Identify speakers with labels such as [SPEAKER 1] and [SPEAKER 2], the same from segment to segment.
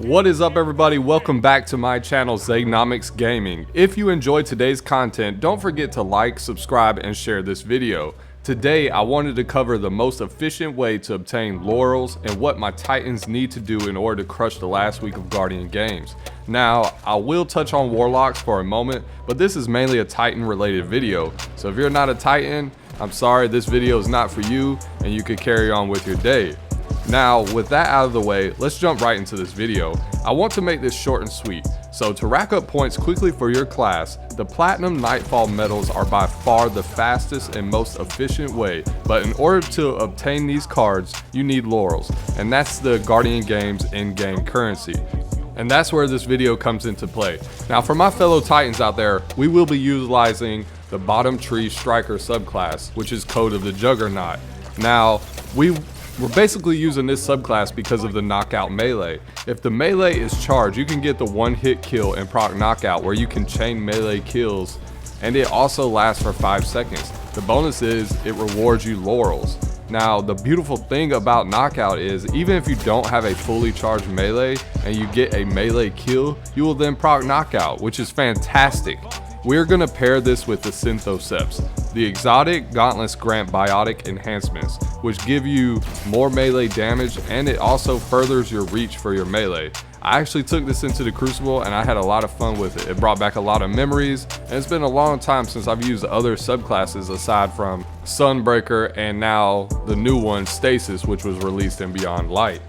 [SPEAKER 1] What is up, everybody? Welcome back to my channel, Zagnomics Gaming. If you enjoyed today's content, don't forget to like, subscribe, and share this video. Today, I wanted to cover the most efficient way to obtain laurels and what my Titans need to do in order to crush the last week of Guardian games. Now, I will touch on warlocks for a moment, but this is mainly a Titan related video. So if you're not a Titan, I'm sorry, this video is not for you, and you could carry on with your day. Now, with that out of the way, let's jump right into this video. I want to make this short and sweet. So to rack up points quickly for your class, the Platinum Nightfall medals are by far the fastest and most efficient way, but in order to obtain these cards, you need laurels, and that's the Guardian Games in-game currency. And that's where this video comes into play. Now, for my fellow Titans out there, we will be utilizing the Bottom Tree Striker subclass, which is Code of the Juggernaut. Now, we're basically using this subclass because of the knockout melee. If the melee is charged, you can get the one hit kill and proc knockout where you can chain melee kills, and it also lasts for 5 seconds. The bonus is it rewards you laurels. Now, the beautiful thing about knockout is even if you don't have a fully charged melee and you get a melee kill, you will then proc knockout, which is fantastic. We're going to pair this with the Synthoceps. The exotic gauntlets grant biotic enhancements, which give you more melee damage, and it also furthers your reach for your melee. I actually took this into the Crucible and I had a lot of fun with it. It brought back a lot of memories, and it's been a long time since I've used other subclasses aside from Sunbreaker and now the new one, Stasis, which was released in Beyond Light.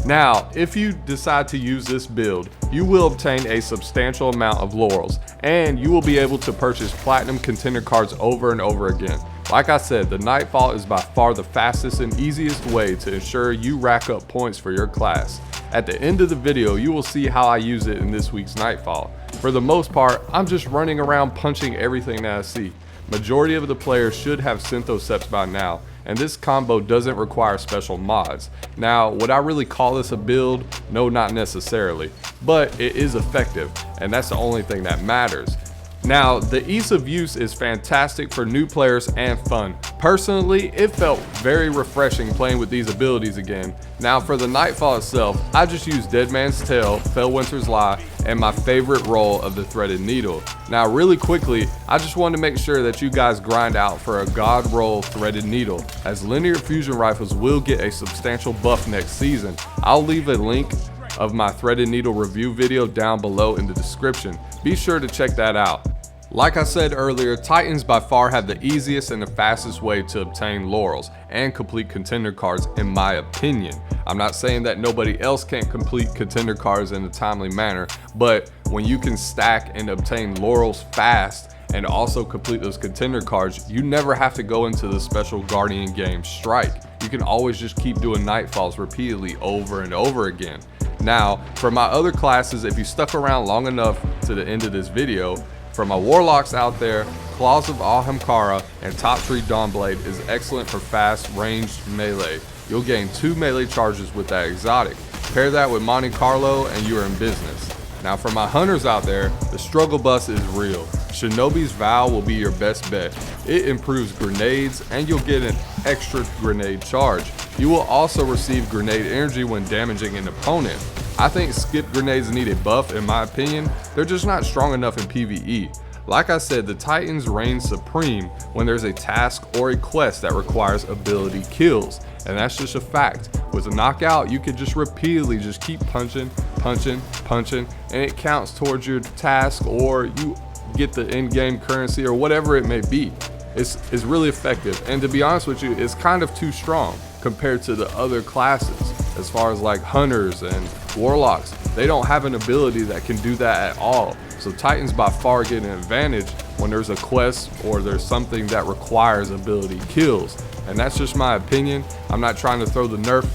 [SPEAKER 1] Now, if you decide to use this build, you will obtain a substantial amount of laurels, and you will be able to purchase platinum contender cards over and over again. Like I said, the Nightfall is by far the fastest and easiest way to ensure you rack up points for your class. At the end of the video, you will see how I use it in this week's Nightfall. For the most part, I'm just running around punching everything that I see. Majority of the players should have Synthoceps by now, and this combo doesn't require special mods. Now, would I really call this a build? No, not necessarily, but it is effective, and that's the only thing that matters. Now, the ease of use is fantastic for new players and fun. Personally, it felt very refreshing playing with these abilities again. Now, for the Nightfall itself, I just used Dead Man's Tale, Fellwinter's Lie, and my favorite roll of the Threaded Needle. Now, really quickly, I just wanted to make sure that you guys grind out for a God roll Threaded Needle, as linear fusion rifles will get a substantial buff next season. I'll leave a link of my Threaded Needle review video down below in the description. Be sure to check that out. Like I said earlier, Titans by far have the easiest and the fastest way to obtain laurels and complete contender cards, in my opinion. I'm not saying that nobody else can't complete contender cards in a timely manner, but when you can stack and obtain laurels fast and also complete those contender cards, you never have to go into the special Guardian game strike. You can always just keep doing Nightfalls repeatedly over and over again. Now, for my other classes, if you stuck around long enough to the end of this video, for my warlocks out there, Claws of Ahamkara and Top Tree Dawnblade is excellent for fast ranged melee. You'll gain 2 melee charges with that exotic. Pair that with Monte Carlo and you are in business. Now, for my hunters out there, the struggle bus is real. Shinobi's Vow will be your best bet. It improves grenades and you'll get an extra grenade charge. You will also receive grenade energy when damaging an opponent. I think skip grenades need a buff, in my opinion. They're just not strong enough in PvE. Like I said, the Titans reign supreme when there's a task or a quest that requires ability kills, and that's just a fact. With a knockout, you can just repeatedly just keep punching, and it counts towards your task, or you get the in-game currency or whatever it may be. It's really effective, and to be honest with you, it's kind of too strong compared to the other classes. As far as like hunters and warlocks, they don't have an ability that can do that at all. So Titans by far get an advantage when there's a quest or there's something that requires ability kills. And that's just my opinion. I'm not trying to throw the nerf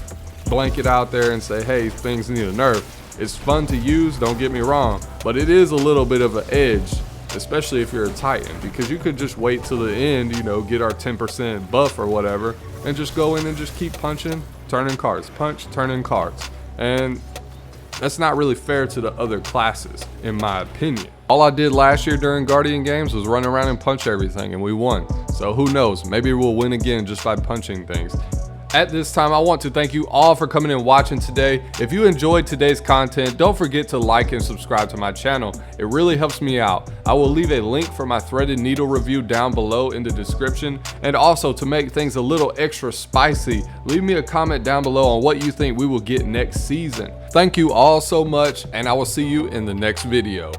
[SPEAKER 1] blanket out there and say, hey, things need a nerf. It's fun to use, don't get me wrong, but it is a little bit of an edge, especially if you're a Titan, because you could just wait till the end, you know, get our 10% buff or whatever, and just go in and just keep punching, turning cards, punch, turning cards. And that's not really fair to the other classes, in my opinion. All I did last year during Guardian games was run around and punch everything, and we won. So who knows, maybe we'll win again just by punching things. At this time, I want to thank you all for coming and watching today. If you enjoyed today's content, don't forget to like and subscribe to my channel. It really helps me out. I will leave a link for my threaded needle review down below in the description. And also, to make things a little extra spicy, leave me a comment down below on what you think we will get next season. Thank you all so much, and I will see you in the next video.